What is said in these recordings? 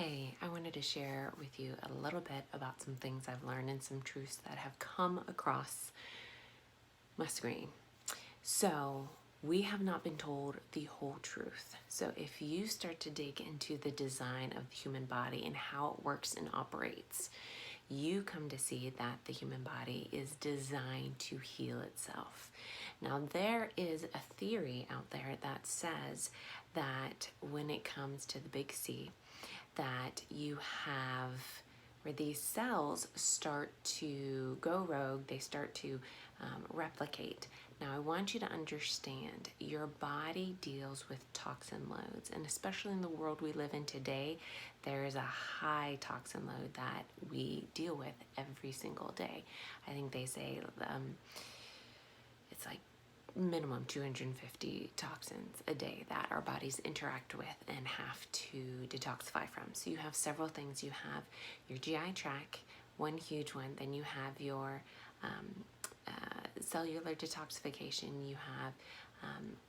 Hey, I wanted to share with you a little bit about some things I've learned and some truths that have come across my screen. So, we have not been told the whole truth. So, if you start to dig into the design of the human body and how it works and operates, you come to see that the human body is designed to heal itself. Now, there is a theory out there that says that when it comes to the big C, that you have where these cells start to go rogue, they start to replicate. Now, I want you to understand your body deals with toxin loads, and especially in the world we live in today, there is a high toxin load that we deal with every single day. I think they say it's like minimum 250 toxins a day that our bodies interact with and have to detoxify from. So you have several things. You have your GI tract, one huge one. Then you have your cellular detoxification. You have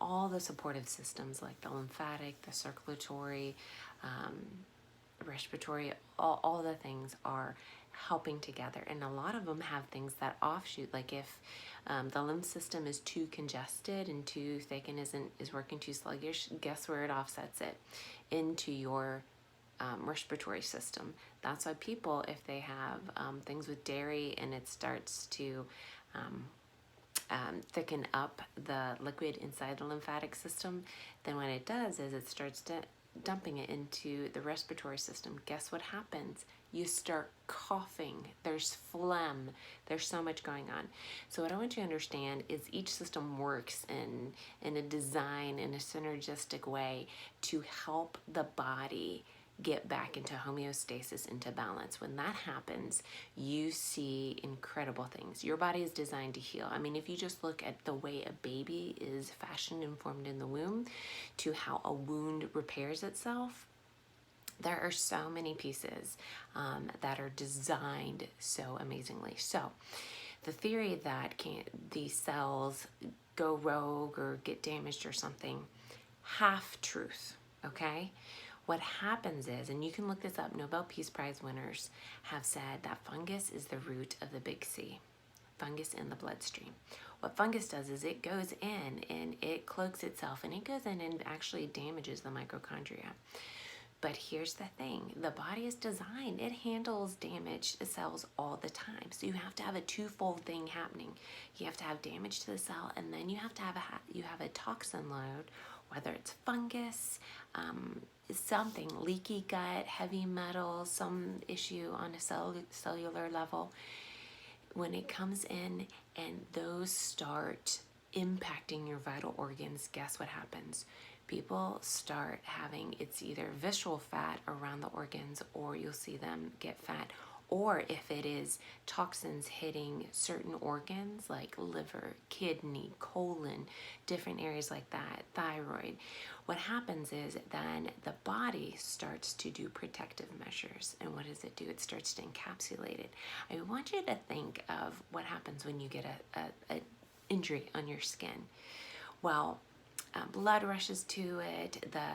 all the supportive systems like the lymphatic, the circulatory, respiratory, all the things are helping together, and a lot of them have things that offshoot, like if the lymph system is too congested and too thick and is working too sluggish, guess where it offsets it? Into your respiratory system. That's why people, if they have things with dairy and it starts to thicken up the liquid inside the lymphatic system, then what it does is it starts to dumping it into the respiratory system. Guess what happens? You start coughing. There's phlegm. There's so much going on. So what I want you to understand is each system works in a design, in a synergistic way to help the body get back into homeostasis, into balance. When that happens, you see incredible things. Your body is designed to heal. I mean, if you just look at the way a baby is fashioned and formed in the womb to how a wound repairs itself, there are so many pieces that are designed so amazingly. So the theory that these cells go rogue or get damaged or something, half truth, okay? What happens is, and you can look this up, Nobel Peace Prize winners have said that fungus is the root of the big C, fungus in the bloodstream. What fungus does is it goes in and it cloaks itself, and it goes in and actually damages the mitochondria. But here's the thing, the body is designed, it handles damaged cells all the time. So you have to have a twofold thing happening. You have to have damage to the cell, and then you have to have a toxin load, whether it's fungus, something, leaky gut, heavy metals, some issue on a cellular level. When it comes in and those start impacting your vital organs, guess what happens? People start having, it's either visceral fat around the organs, or you'll see them get fat. Or if it is toxins hitting certain organs like liver, kidney, colon, different areas like that, thyroid, what happens is then the body starts to do protective measures. And what does it do? It starts to encapsulate it. I want you to think of what happens when you get an injury on your skin. Well, blood rushes to it, the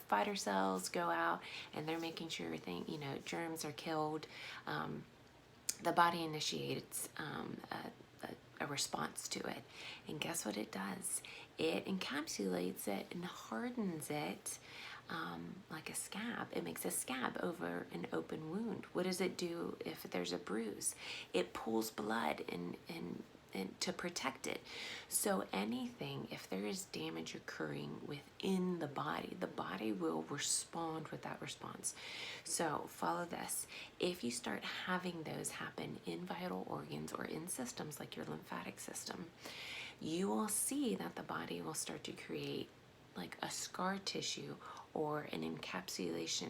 fighter cells go out, and they're making sure everything, germs are killed. The body initiates a response to it, and guess what it does? It encapsulates it and hardens it like a scab. It makes a scab over an open wound. What does it do if there's a bruise? It pulls blood and to protect it. So anything, if there is damage occurring within the body will respond with that response. So follow this. If you start having those happen in vital organs or in systems like your lymphatic system, you will see that the body will start to create like a scar tissue or an encapsulation,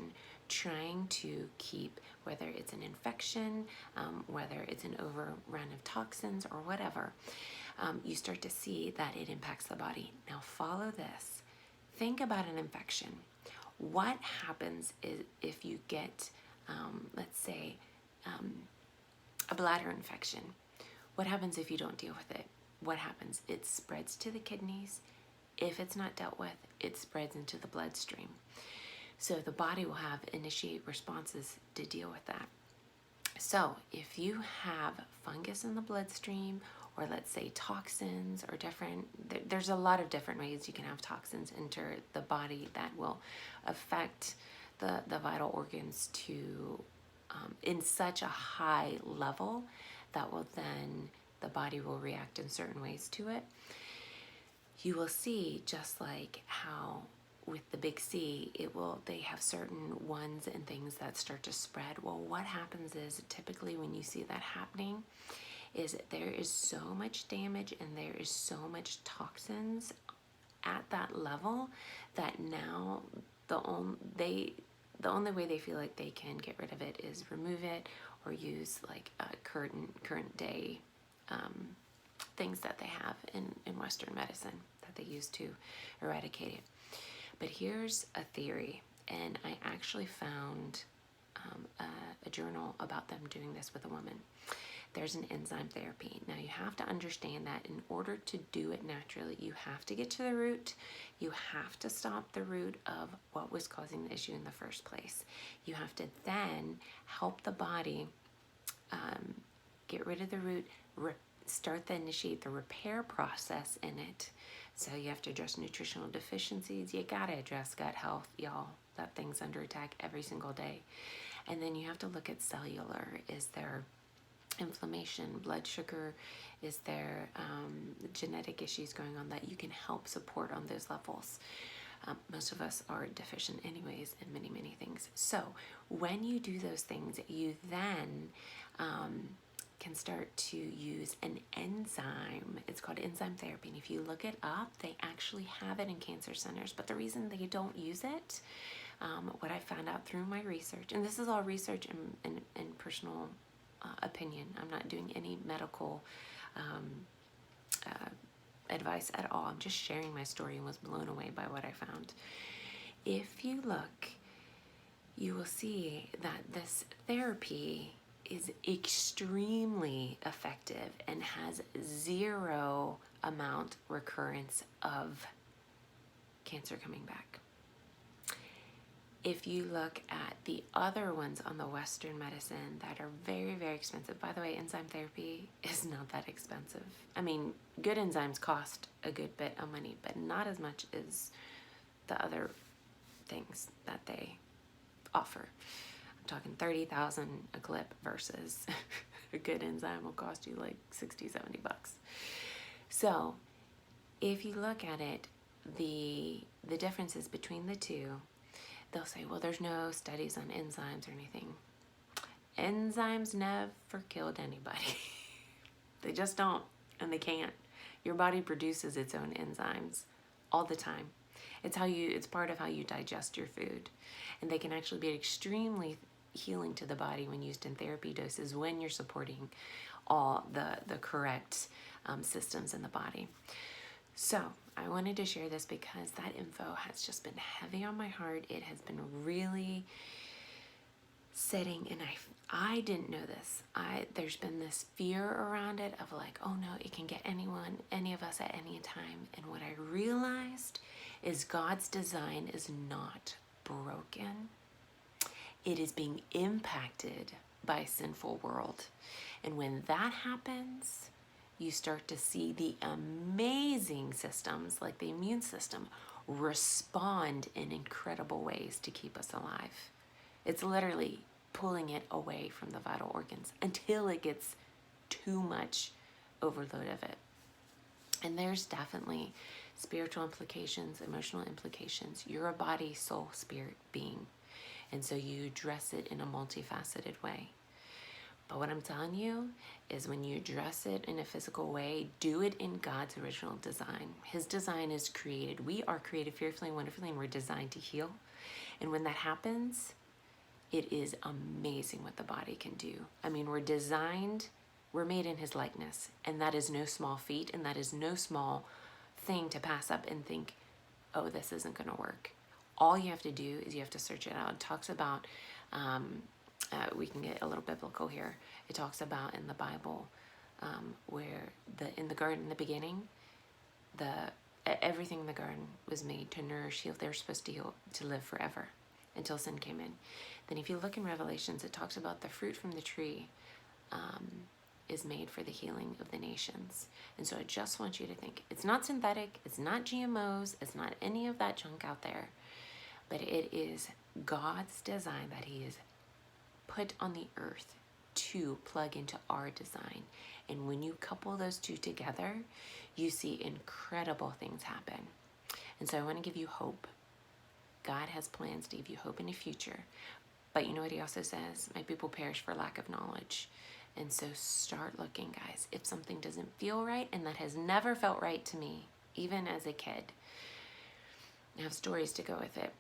trying to keep, whether it's an infection, whether it's an overrun of toxins or whatever, you start to see that it impacts the body. Now follow this. Think about an infection. What happens is if you get, let's say, a bladder infection? What happens if you don't deal with it? What happens? It spreads to the kidneys. If it's not dealt with, it spreads into the bloodstream. So the body will have initiate responses to deal with that. So if you have fungus in the bloodstream, or let's say toxins or there's a lot of different ways you can have toxins enter the body that will affect the vital organs to in such a high level that will then the body will react in certain ways to it. You will see, just like how with the big C, they have certain ones and things that start to spread. Well, what happens is typically when you see that happening is there is so much damage and there is so much toxins at that level that now the only way they feel like they can get rid of it is remove it or use like current day things that they have in Western medicine that they use to eradicate it. But here's a theory, and I actually found a journal about them doing this with a woman. There's an enzyme therapy. Now you have to understand that in order to do it naturally, you have to get to the root. You have to stop the root of what was causing the issue in the first place. You have to then help the body get rid of the root, initiate the repair process in it. So you have to address nutritional deficiencies. You gotta address gut health, y'all. That thing's under attack every single day. And then you have to look at cellular. Is there inflammation, blood sugar? Is there genetic issues going on that you can help support on those levels? Most of us are deficient anyways in many, many things. So when you do those things, you then can start to use an enzyme. It's called enzyme therapy. And if you look it up, they actually have it in cancer centers. But the reason they don't use it, what I found out through my research, and this is all research and personal opinion. I'm not doing any medical advice at all. I'm just sharing my story and was blown away by what I found. If you look, you will see that this therapy is extremely effective and has zero amount recurrence of cancer coming back. If you look at the other ones on the Western medicine that are very, very expensive, by the way, enzyme therapy is not that expensive. I mean, good enzymes cost a good bit of money, but not as much as the other things that they offer. I'm talking 30,000 a clip versus a good enzyme will cost you like 60, 70 bucks. So if you look at it, the differences between the two, they'll say, well, there's no studies on enzymes or anything. Enzymes never killed anybody. They just don't, and they can't. Your body produces its own enzymes all the time. It's part of how you digest your food. And they can actually be extremely healing to the body when used in therapy doses when you're supporting all the correct systems in the body. So I wanted to share this because that info has just been heavy on my heart. It has been really sitting, and I didn't know this. There's been this fear around it of like, oh no, it can get any of us at any time. And what I realized is God's design is not broken. It is being impacted by a sinful world. And when that happens, you start to see the amazing systems like the immune system respond in incredible ways to keep us alive. It's literally pulling it away from the vital organs until it gets too much overload of it. And there's definitely spiritual implications, emotional implications. You're a body, soul, spirit being. And so you address it in a multifaceted way. But what I'm telling you is when you address it in a physical way, do it in God's original design. His design is created. We are created fearfully and wonderfully, and we're designed to heal. And when that happens, it is amazing what the body can do. I mean, we're made in his likeness, and that is no small feat, and that is no small thing to pass up and think, oh, this isn't going to work. All you have to do is you have to search it out. It talks about, we can get a little biblical here. It talks about in the Bible where in the garden in the beginning, everything in the garden was made to nourish, heal. They're supposed to heal, to live forever. until sin came in. Then if you look in Revelations, it talks about the fruit from the tree is made for the healing of the nations. And so I just want you to think, it's not synthetic, it's not GMOs, it's not any of that junk out there, but it is God's design that he has put on the earth to plug into our design. And when you couple those two together, you see incredible things happen. And so I want to give you hope. God has plans to give you hope in the future. But you know what he also says? My people perish for lack of knowledge. And so start looking, guys. If something doesn't feel right, and that has never felt right to me, even as a kid, I have stories to go with it.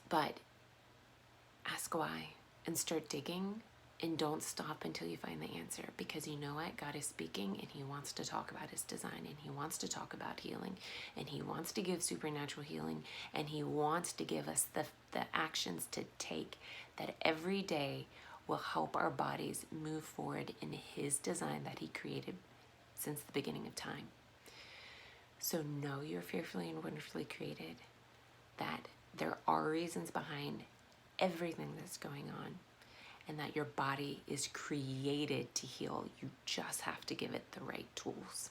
But ask why and start digging, and don't stop until you find the answer, because you know what? God is speaking, and he wants to talk about his design, and he wants to talk about healing, and he wants to give supernatural healing, and he wants to give us the actions to take that every day will help our bodies move forward in his design that he created since the beginning of time. So know you're fearfully and wonderfully created, that there are reasons behind everything that's going on, and that your body is created to heal. You just have to give it the right tools.